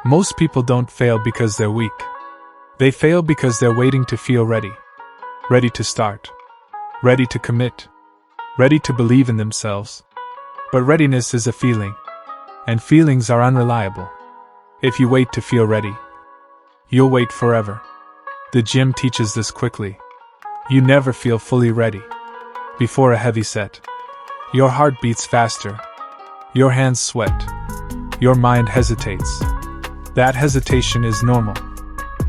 Most people don't fail because they're weak. They fail because they're waiting to feel ready. Ready to start. Ready to commit. Ready to believe in themselves. But readiness is a feeling. And feelings are unreliable. If you wait to feel ready, you'll wait forever. The gym teaches this quickly. You never feel fully ready. Before a heavy set, your heart beats faster. Your hands sweat. Your mind hesitates. That hesitation is normal.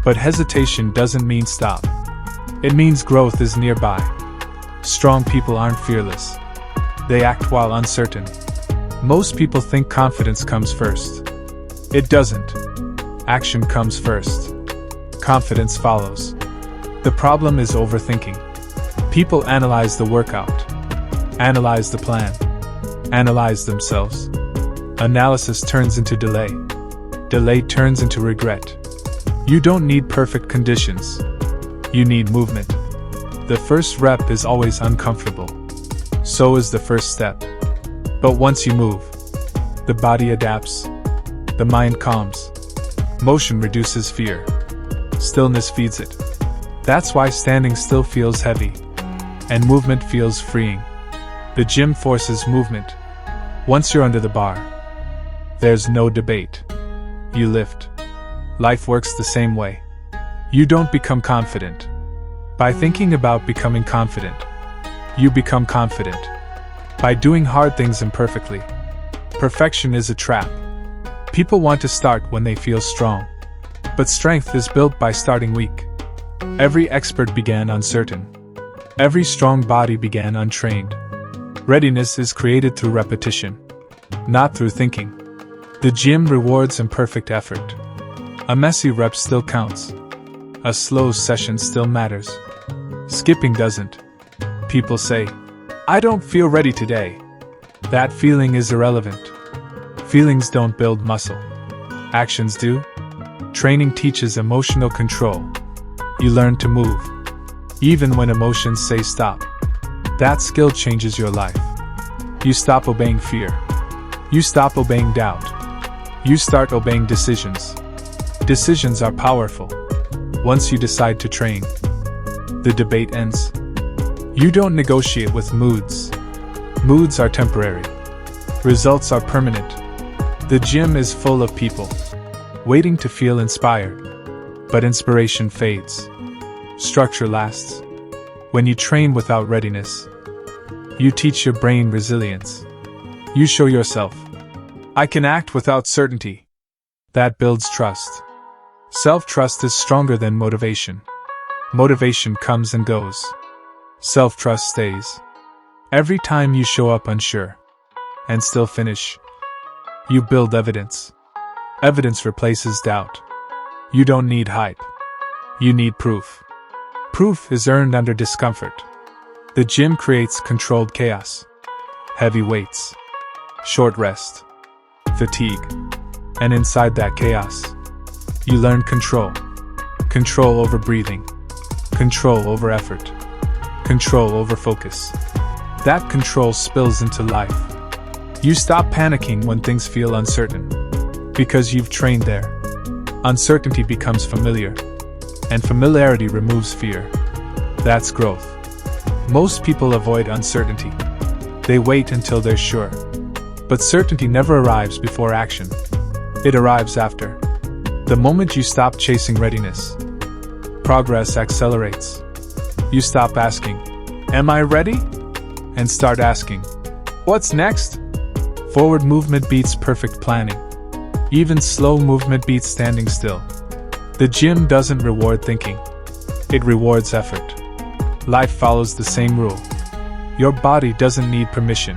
But hesitation doesn't mean stop. It means growth is nearby. Strong people aren't fearless. They act while uncertain. Most people think confidence comes first. It doesn't. Action comes first. Confidence follows. The problem is overthinking. People analyze the workout. Analyze the plan. Analyze themselves. Analysis turns into delay. Delay turns into regret. You don't need perfect conditions. You need movement. The first rep is always uncomfortable. So is the first step. But once you move, the body adapts. The mind calms. Motion reduces fear. Stillness feeds it. That's why standing still feels heavy. And movement feels freeing. The gym forces movement. Once you're under the bar, there's no debate. You lift. Life works the same way. You don't become confident by thinking about becoming confident. You become confident by doing hard things imperfectly. Perfection is a trap. People want to start when they feel strong. But strength is built by starting weak. Every expert began uncertain. Every strong body began untrained. Readiness is created through repetition, not through thinking. The gym rewards imperfect effort. A messy rep still counts. A slow session still matters. Skipping doesn't. People say, "I don't feel ready today." That feeling is irrelevant. Feelings don't build muscle. Actions do. Training teaches emotional control. You learn to move, even when emotions say stop. That skill changes your life. You stop obeying fear. You stop obeying doubt. You start obeying decisions. Decisions are powerful. Once you decide to train, the debate ends. You don't negotiate with moods. Moods are temporary. Results are permanent. The gym is full of people waiting to feel inspired. But inspiration fades. Structure lasts. When you train without readiness, you teach your brain resilience. You show yourself, "I can act without certainty." That builds trust. Self-trust is stronger than motivation. Motivation comes and goes. Self-trust stays. Every time you show up unsure and still finish, you build evidence. Evidence replaces doubt. You don't need hype. You need proof. Proof is earned under discomfort. The gym creates controlled chaos. Heavy weights. Short rest. Fatigue. And inside that chaos, you learn control. Control over breathing. Control over effort. Control over focus. That control spills into life. You stop panicking when things feel uncertain, because you've trained there. Uncertainty becomes familiar, and familiarity removes fear. That's growth. Most people avoid uncertainty. They wait until they're sure. But certainty never arrives before action. It arrives after. The moment you stop chasing readiness, progress accelerates. You stop asking, "Am I ready?" and start asking, "What's next?" Forward movement beats perfect planning. Even slow movement beats standing still. The gym doesn't reward thinking. It rewards effort. Life follows the same rule. Your body doesn't need permission.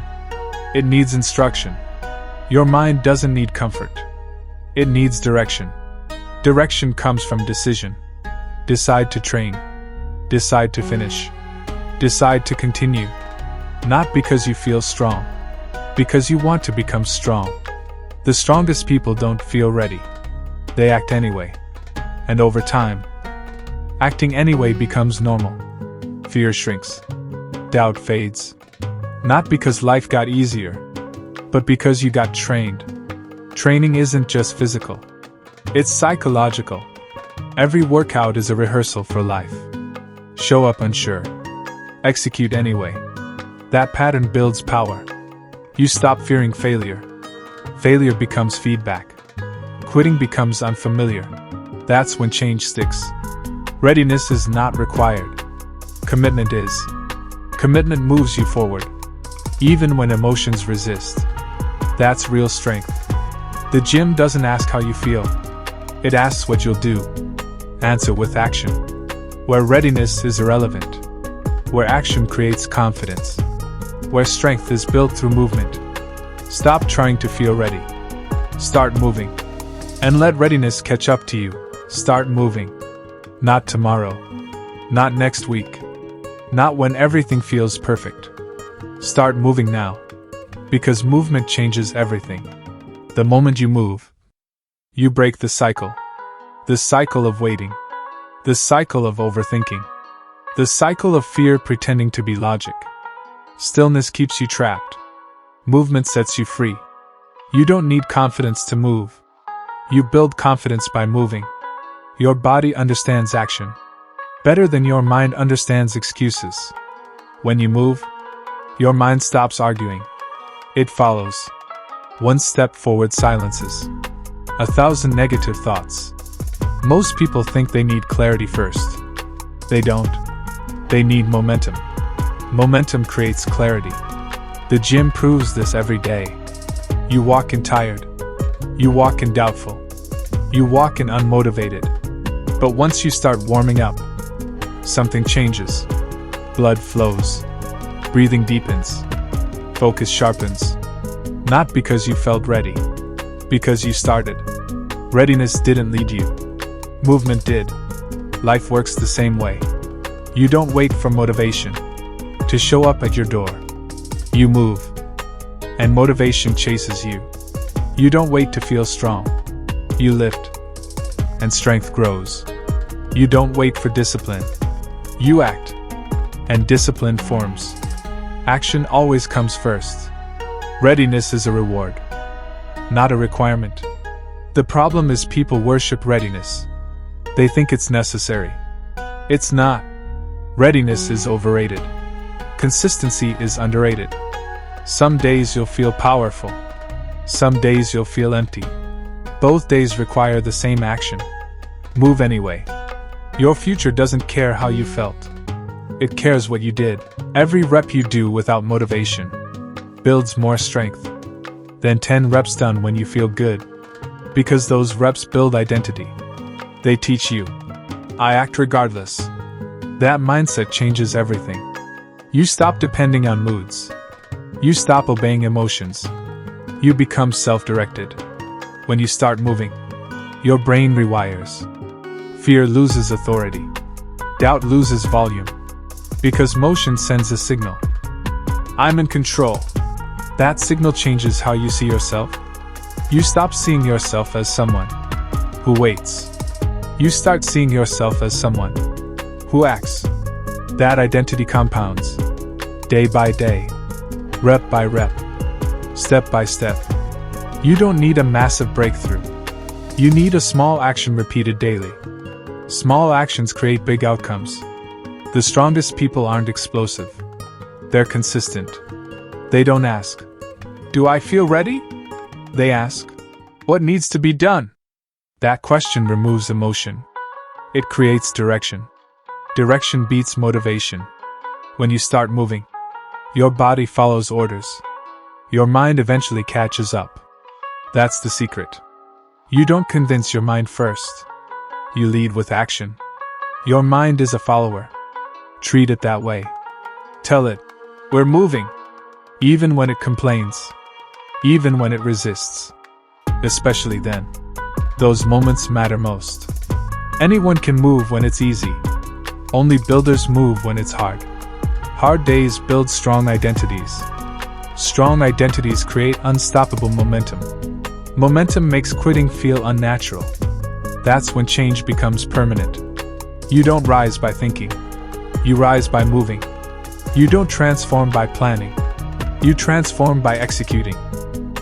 It needs instruction. Your mind doesn't need comfort. It needs direction. Direction comes from decision. Decide to train. Decide to finish. Decide to continue. Not because you feel strong, because you want to become strong. The strongest people don't feel ready. They act anyway. And over time, acting anyway becomes normal. Fear shrinks. Doubt fades. Not because life got easier, but because you got trained. Training isn't just physical. It's psychological. Every workout is a rehearsal for life. Show up unsure. Execute anyway. That pattern builds power. You stop fearing failure. Failure becomes feedback. Quitting becomes unfamiliar. That's when change sticks. Readiness is not required. Commitment is. Commitment moves you forward, even when emotions resist. That's real strength. The gym doesn't ask how you feel. It asks what you'll do. Answer with action. Where readiness is irrelevant. Where action creates confidence. Where strength is built through movement. Stop trying to feel ready. Start moving. And let readiness catch up to you. Start moving. Not tomorrow. Not next week. Not when everything feels perfect. Start moving now. Because movement changes everything. The moment you move, you break the cycle. The cycle of waiting. The cycle of overthinking. The cycle of fear pretending to be logic. Stillness keeps you trapped. Movement sets you free. You don't need confidence to move. You build confidence by moving. Your body understands action better than your mind understands excuses. When you move, your mind stops arguing. It follows. One step forward silences 1,000 negative thoughts. Most people think they need clarity first. They don't. They need momentum. Momentum creates clarity. The gym proves this every day. You walk in tired. You walk in doubtful. You walk in unmotivated. But once you start warming up, something changes. Blood flows. Breathing deepens. Focus sharpens. Not because you felt ready. Because you started. Readiness didn't lead you. Movement did. Life works the same way. You don't wait for motivation to show up at your door. You move. And motivation chases you. You don't wait to feel strong. You lift. And strength grows. You don't wait for discipline. You act. And discipline forms. Action always comes first. Readiness is a reward, not a requirement. The problem is people worship readiness. They think it's necessary. It's not. Readiness is overrated. Consistency is underrated. Some days you'll feel powerful. Some days you'll feel empty. Both days require the same action. Move anyway. Your future doesn't care how you felt. It cares what you did. Every rep you do without motivation builds more strength than 10 reps done when you feel good. Because those reps build identity. They teach you, I act regardless. That mindset changes everything. You stop depending on moods. You stop obeying emotions. You become self-directed. When you start moving, your brain rewires. Fear loses authority. Doubt loses volume. Because motion sends a signal. I'm in control. That signal changes how you see yourself. You stop seeing yourself as someone who waits. You start seeing yourself as someone who acts. That identity compounds. Day by day. Rep by rep. Step by step. You don't need a massive breakthrough. You need a small action repeated daily. Small actions create big outcomes. The strongest people aren't explosive. They're consistent. They don't ask, do I feel ready? They ask, what needs to be done? That question removes emotion. It creates direction. Direction beats motivation. When you start moving, your body follows orders. Your mind eventually catches up. That's the secret. You don't convince your mind first. You lead with action. Your mind is a follower. Treat it that way. Tell it, we're moving. Even when it complains. Even when it resists. Especially then. Those moments matter most. Anyone can move when it's easy. Only builders move when it's hard. Hard days build strong identities. Strong identities create unstoppable momentum. Momentum makes quitting feel unnatural. That's when change becomes permanent. You don't rise by thinking. You rise by moving. You don't transform by planning. You transform by executing.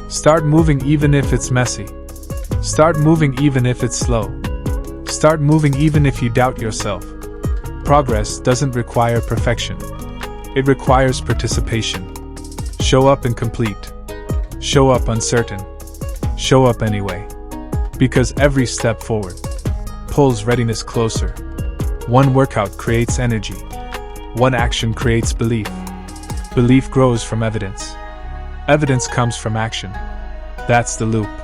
Start moving even if it's messy. Start moving even if it's slow. Start moving even if you doubt yourself. Progress doesn't require perfection. It requires participation. Show up incomplete. Show up uncertain. Show up anyway. Because every step forward pulls readiness closer. One workout creates energy. One action creates belief. Belief grows from evidence. Evidence comes from action. That's the loop.